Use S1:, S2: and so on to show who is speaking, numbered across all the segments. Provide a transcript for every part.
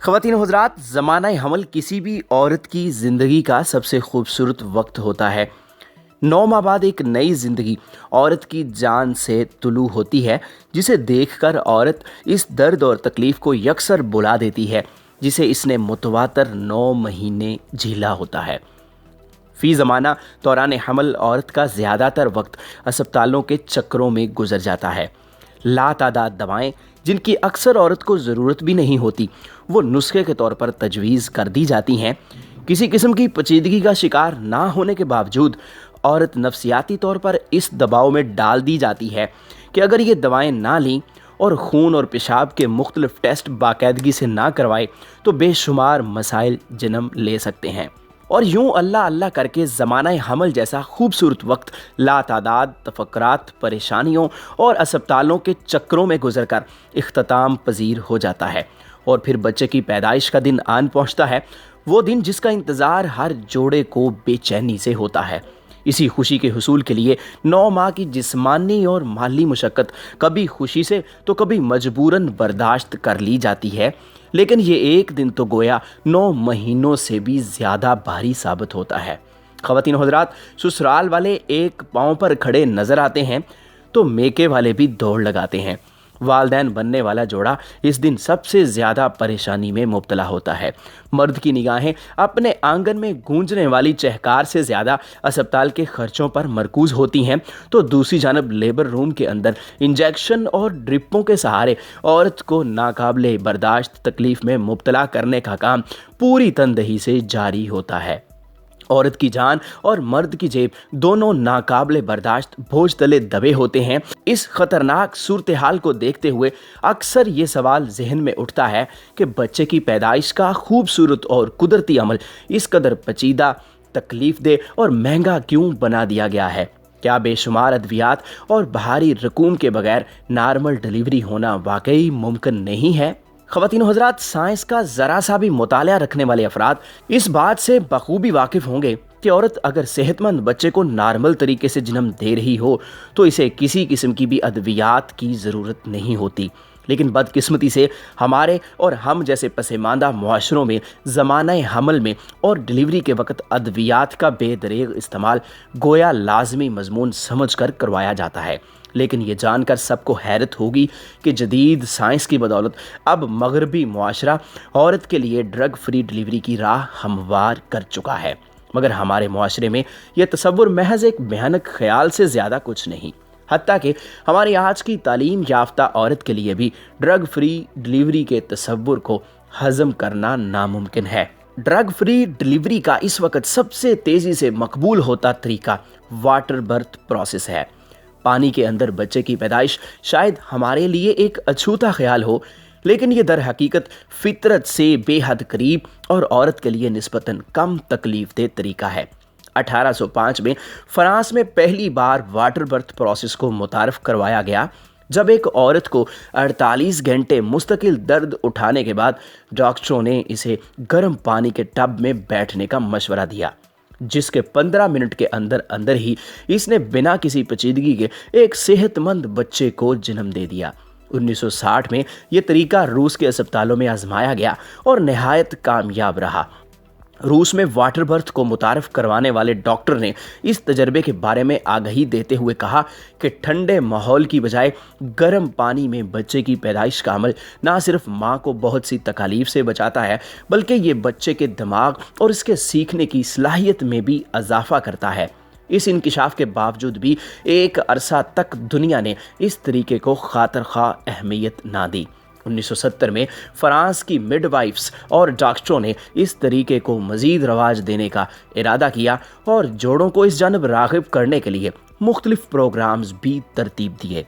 S1: خواتین و حضرات، زمانہ حمل کسی بھی عورت کی زندگی کا سب سے خوبصورت وقت ہوتا ہے۔ 9 ماہ بعد ایک نئی زندگی عورت کی جان سے طلوع ہوتی ہے، جسے دیکھ کر عورت اس درد اور تکلیف کو یکسر بھلا دیتی ہے جسے اس نے متواتر 9 مہینے جھیلا ہوتا ہے۔ فی زمانہ دوران حمل عورت کا زیادہ تر وقت اسپتالوں کے چکروں میں گزر جاتا ہے۔ لاتعداد دوائیں جن کی اکثر عورت کو ضرورت بھی نہیں ہوتی، وہ نسخے کے طور پر تجویز کر دی جاتی ہیں۔ کسی قسم کی پیچیدگی کا شکار نہ ہونے کے باوجود عورت نفسیاتی طور پر اس دباؤ میں ڈال دی جاتی ہے کہ اگر یہ دوائیں نہ لیں اور خون اور پیشاب کے مختلف ٹیسٹ باقاعدگی سے نہ کروائے تو بے شمار مسائل جنم لے سکتے ہیں۔ اور یوں اللہ اللہ کر کے زمانہ حمل جیسا خوبصورت وقت لاتعداد تفکرات، پریشانیوں اور اسپتالوں کے چکروں میں گزر کر اختتام پذیر ہو جاتا ہے، اور پھر بچے کی پیدائش کا دن آن پہنچتا ہے، وہ دن جس کا انتظار ہر جوڑے کو بے چینی سے ہوتا ہے۔ اسی خوشی کے حصول کے لیے 9 ماہ کی جسمانی اور مالی مشقت کبھی خوشی سے تو کبھی مجبوراً برداشت کر لی جاتی ہے، لیکن یہ ایک دن تو گویا 9 مہینوں سے بھی زیادہ بھاری ثابت ہوتا ہے۔ خواتین و حضرات، سسرال والے ایک پاؤں پر کھڑے نظر آتے ہیں تو میکے والے بھی دوڑ لگاتے ہیں۔ والدین بننے والا جوڑا اس دن سب سے زیادہ پریشانی میں مبتلا ہوتا ہے۔ مرد کی نگاہیں اپنے آنگن میں گونجنے والی چہکار سے زیادہ اسپتال کے خرچوں پر مرکوز ہوتی ہیں، تو دوسری جانب لیبر روم کے اندر انجیکشن اور ڈرپوں کے سہارے عورت کو ناقابل برداشت تکلیف میں مبتلا کرنے کا کام پوری تندہی سے جاری ہوتا ہے۔ عورت کی جان اور مرد کی جیب دونوں ناقابل برداشت بوجھ تلے دبے ہوتے ہیں۔ اس خطرناک صورتحال کو دیکھتے ہوئے اکثر یہ سوال ذہن میں اٹھتا ہے کہ بچے کی پیدائش کا خوبصورت اور قدرتی عمل اس قدر پیچیدہ، تکلیف دہ اور مہنگا کیوں بنا دیا گیا ہے؟ کیا بے شمار ادویات اور بھاری رقوم کے بغیر نارمل ڈیلیوری ہونا واقعی ممکن نہیں ہے؟ خواتین و حضرات، سائنس کا ذرا سا بھی مطالعہ رکھنے والے افراد اس بات سے بخوبی واقف ہوں گے کہ عورت اگر صحت مند بچے کو نارمل طریقے سے جنم دے رہی ہو تو اسے کسی قسم کی بھی ادویات کی ضرورت نہیں ہوتی، لیکن بدقسمتی سے ہمارے اور ہم جیسے پسماندہ معاشروں میں زمانہ حمل میں اور ڈیلیوری کے وقت ادویات کا بے دریغ استعمال گویا لازمی مضمون سمجھ کر کروایا جاتا ہے۔ لیکن یہ جان کر سب کو حیرت ہوگی کہ جدید سائنس کی بدولت اب مغربی معاشرہ عورت کے لیے ڈرگ فری ڈیلیوری کی راہ ہموار کر چکا ہے، مگر ہمارے معاشرے میں یہ تصور محض ایک بھیانک خیال سے زیادہ کچھ نہیں۔ حتیٰ کہ ہماری آج کی تعلیم یافتہ عورت کے لیے بھی ڈرگ فری ڈیلیوری کے تصور کو ہضم کرنا ناممکن ہے۔ ڈرگ فری ڈیلیوری کا اس وقت سب سے تیزی سے مقبول ہوتا طریقہ واٹر برتھ پروسیس ہے۔ پانی کے اندر بچے کی پیدائش شاید ہمارے لیے ایک اچھوتا خیال ہو، لیکن یہ در حقیقت فطرت سے بے حد قریب اور عورت کے لیے نسبتاً کم تکلیف دہ طریقہ ہے۔ 1805 میں فرانس میں پہلی بار واٹر برتھ پروسیس کو متعارف کروایا گیا، جب ایک عورت کو 48 گھنٹے مستقل درد اٹھانے کے بعد ڈاکٹروں نے اسے گرم پانی کے ٹب میں بیٹھنے کا مشورہ دیا، جس کے 15 منٹ کے اندر ہی اس نے بنا کسی پیچیدگی کے ایک صحت مند بچے کو جنم دے دیا۔ 1960 میں یہ طریقہ روس کے اسپتالوں میں آزمایا گیا اور نہایت کامیاب رہا۔ روس میں واٹر برتھ کو متعارف کروانے والے ڈاکٹر نے اس تجربے کے بارے میں آگہی دیتے ہوئے کہا کہ ٹھنڈے ماحول کی بجائے گرم پانی میں بچے کی پیدائش کا عمل نہ صرف ماں کو بہت سی تکالیف سے بچاتا ہے، بلکہ یہ بچے کے دماغ اور اس کے سیکھنے کی صلاحیت میں بھی اضافہ کرتا ہے۔ اس انکشاف کے باوجود بھی ایک عرصہ تک دنیا نے اس طریقے کو خاطر خواہ اہمیت نہ دی۔ 1970 میں فرانس کی مڈ وائفز اور ڈاکٹروں نے اس طریقے کو مزید رواج دینے کا ارادہ کیا اور جوڑوں کو اس جانب راغب کرنے کے لیے مختلف پروگرامز بھی ترتیب دیے۔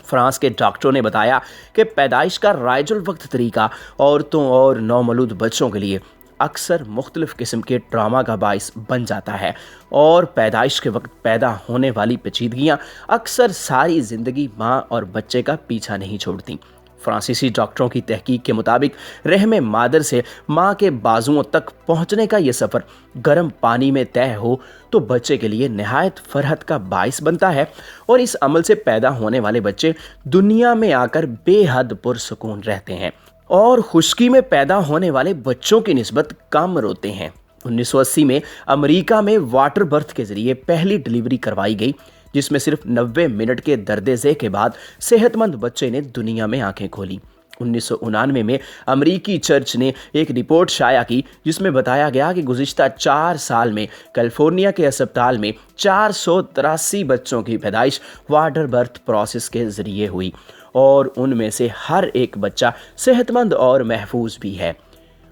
S1: فرانس کے ڈاکٹروں نے بتایا کہ پیدائش کا رائج الوقت طریقہ عورتوں اور نومولود بچوں کے لیے اکثر مختلف قسم کے ٹراما کا باعث بن جاتا ہے، اور پیدائش کے وقت پیدا ہونے والی پیچیدگیاں اکثر ساری زندگی ماں اور بچے کا پیچھا نہیں چھوڑتی۔ فرانسیسی ڈاکٹروں کی تحقیق کے مطابق رحم مادر سے ماں کے بازوؤں تک پہنچنے کا یہ سفر گرم پانی میں طے ہو تو بچے کے لیے نہایت فرحت کا باعث بنتا ہے، اور اس عمل سے پیدا ہونے والے بچے دنیا میں آ کر بے حد پرسکون رہتے ہیں۔ اور خشکی میں پیدا ہونے والے بچوں کی نسبت کم روتے ہیں۔ 1980 میں امریکہ میں واٹر برتھ کے ذریعے پہلی ڈلیوری کروائی گئی، جس میں صرف 90 منٹ کے درد ذیل کے بعد صحت مند بچے نے دنیا میں آنکھیں کھولیں۔ 1999 میں امریکی چرچ نے ایک رپورٹ شائع کی جس میں بتایا گیا کہ گزشتہ 4 سال میں کیلیفورنیا کے اسپتال میں 483 بچوں کی پیدائش واٹر برتھ پروسیس کے ذریعے ہوئی، اور ان میں سے ہر ایک بچہ صحت مند اور محفوظ بھی ہے۔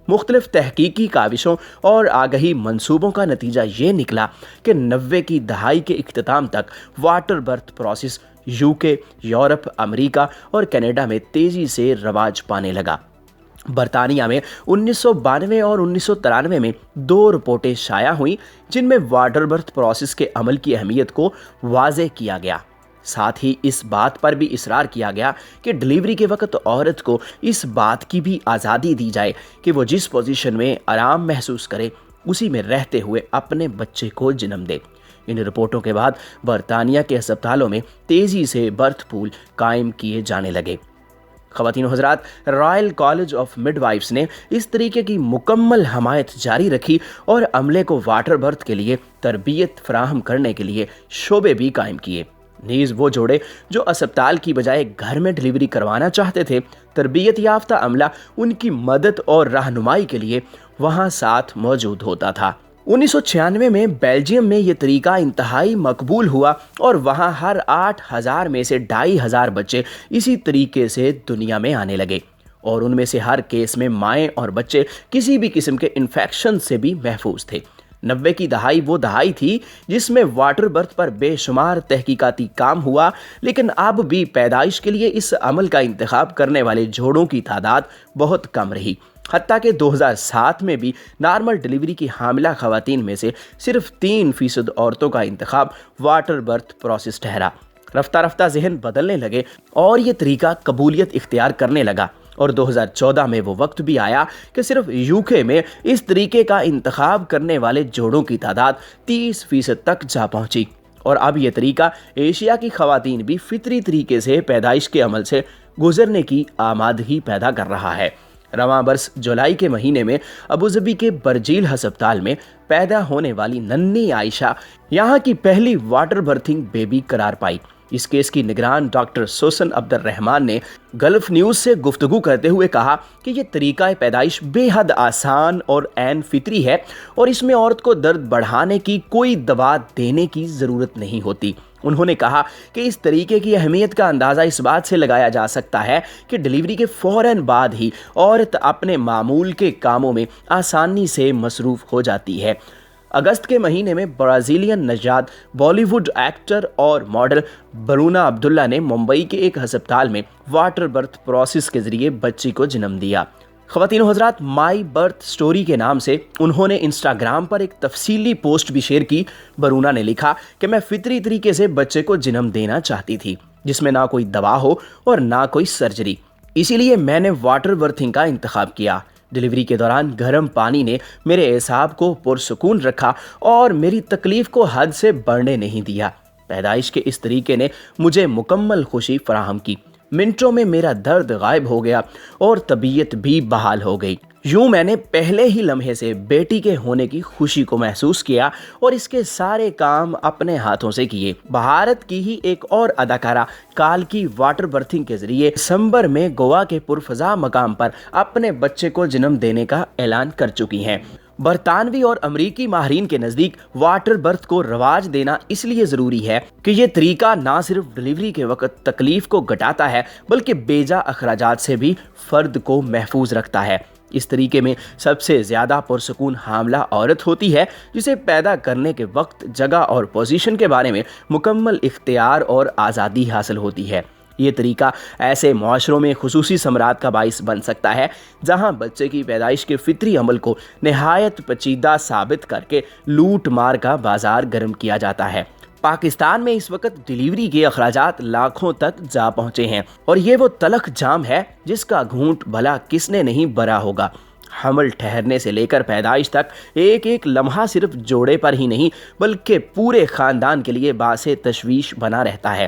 S1: مختلف تحقیقی کاوشوں اور آگہی منصوبوں کا نتیجہ یہ نکلا کہ 90 کی دہائی کے اختتام تک water birth process UK، Europe, امریکہ اور کینیڈا میں تیزی سے رواج پانے لگا۔ برطانیہ میں 1992 اور 1993 میں 2 رپورٹیں شائع ہوئیں جن میں واٹر برتھ پروسیس کے عمل کی اہمیت کو واضح کیا گیا۔ ساتھ ہی اس بات پر بھی اصرار کیا گیا کہ ڈلیوری کے وقت عورت کو اس بات کی بھی آزادی دی جائے کہ وہ جس پوزیشن میں آرام محسوس کرے اسی میں رہتے ہوئے اپنے بچے کو جنم دے۔ ان رپورٹوں کے بعد برطانیہ کے اسپتالوں میں تیزی سے برتھ پول قائم کیے جانے لگے۔ خواتین و حضرات، Royal college of mid wives نے اس طریقے کی مکمل حمایت جاری رکھی اور عملے کو واٹر برتھ کے لیے تربیت فراہم کرنے کے لیے شعبے بھی قائم کیے۔ نیز وہ جوڑے جو اسپتال کی بجائے گھر میں ڈلیوری کروانا چاہتے تھے، تربیت یافتہ عملہ ان کی مدد اور رہنمائی کے لیے وہاں ساتھ موجود ہوتا تھا۔ 1996 میں بیلجیم میں یہ طریقہ انتہائی مقبول ہوا اور وہاں ہر 8,000 میں سے 2,500 بچے اسی طریقے سے دنیا میں آنے لگے، اور ان میں سے ہر کیس میں مائیں اور بچے کسی بھی قسم کے انفیکشن سے بھی محفوظ تھے۔ 90 کی دہائی وہ دہائی تھی جس میں واٹر برتھ پر بے شمار تحقیقاتی کام ہوا، لیکن اب بھی پیدائش کے لیے اس عمل کا انتخاب کرنے والے جوڑوں کی تعداد بہت کم رہی، حتیٰ کہ 2007 میں بھی نارمل ڈلیوری کی حاملہ خواتین میں سے صرف 3% عورتوں کا انتخاب واٹر برتھ پروسیس ٹھہرا۔ رفتہ رفتہ ذہن بدلنے لگے اور یہ طریقہ قبولیت اختیار کرنے لگا، اور 2014 میں وہ وقت بھی آیا کہ صرف UK میں اس طریقے کا انتخاب کرنے والے جوڑوں کی تعداد 30% تک جا پہنچی، اور اب یہ طریقہ ایشیا کی خواتین بھی فطری طریقے سے پیدائش کے عمل سے گزرنے کی آمادگی پیدا کر رہا ہے۔ رواں برس جولائی کے مہینے میں ابوظبی کے برجیل ہسپتال میں پیدا ہونے والی ننھی عائشہ یہاں کی پہلی واٹر برتھنگ بیبی قرار پائی۔ اس کیس کی نگران ڈاکٹر سوسن عبد الرحمان نے گلف نیوز سے گفتگو کرتے ہوئے کہا کہ یہ طریقہ پیدائش بے حد آسان اور عین فطری ہے، اور اس میں عورت کو درد بڑھانے کی کوئی دوا دینے کی ضرورت نہیں ہوتی۔ انہوں نے کہا کہ اس طریقے کی اہمیت کا اندازہ اس بات سے لگایا جا سکتا ہے کہ ڈلیوری کے فوراً بعد ہی عورت اپنے معمول کے کاموں میں آسانی سے مصروف ہو جاتی ہے۔ اگست کے مہینے میں برازیلین نژاد بالی ووڈ ایکٹر اور ماڈل برونا عبداللہ نے ممبئی کے ایک ہسپتال میں واٹر برتھ پروسیس کے ذریعے بچی کو جنم دیا۔ خواتین و حضرات، مائی برتھ سٹوری کے نام سے انہوں نے انسٹاگرام پر ایک تفصیلی پوسٹ بھی شیئر کی۔ برونا نے لکھا کہ میں فطری طریقے سے بچے کو جنم دینا چاہتی تھی، جس میں نہ کوئی دوا ہو اور نہ کوئی سرجری، اسی لیے میں نے واٹر برتھنگ کا انتخاب کیا۔ ڈلیوری کے دوران گرم پانی نے میرے اعصاب کو پرسکون رکھا اور میری تکلیف کو حد سے بڑھنے نہیں دیا۔ پیدائش کے اس طریقے نے مجھے مکمل خوشی فراہم کی۔ منٹوں میں میرا درد غائب ہو گیا اور طبیعت بھی بحال ہو گئی۔ یوں میں نے پہلے ہی لمحے سے بیٹی کے ہونے کی خوشی کو محسوس کیا اور اس کے سارے کام اپنے ہاتھوں سے کیے۔ بھارت کی ہی ایک اور اداکارہ کالکی واٹر برتھنگ کے ذریعے دسمبر میں گوا کے پرفضا مقام پر اپنے بچے کو جنم دینے کا اعلان کر چکی ہیں۔ برطانوی اور امریکی ماہرین کے نزدیک واٹر برتھ کو رواج دینا اس لیے ضروری ہے کہ یہ طریقہ نہ صرف ڈلیوری کے وقت تکلیف کو گھٹاتا ہے بلکہ بیجا اخراجات سے بھی فرد کو محفوظ رکھتا ہے۔ اس طریقے میں سب سے زیادہ پرسکون حاملہ عورت ہوتی ہے جسے پیدا کرنے کے وقت، جگہ اور پوزیشن کے بارے میں مکمل اختیار اور آزادی حاصل ہوتی ہے۔ یہ طریقہ ایسے معاشروں میں خصوصی ثمرات کا باعث بن سکتا ہے جہاں بچے کی پیدائش کے فطری عمل کو نہایت پیچیدہ ثابت کر کے لوٹ مار کا بازار گرم کیا جاتا ہے۔ پاکستان میں اس وقت ڈلیوری کے اخراجات لاکھوں تک جا پہنچے ہیں، اور یہ وہ تلخ جام ہے جس کا گھونٹ بھلا کس نے نہیں بھرا ہوگا۔ حمل ٹھہرنے سے لے کر پیدائش تک ایک ایک لمحہ صرف جوڑے پر ہی نہیں بلکہ پورے خاندان کے لیے باعث تشویش بنا رہتا ہے،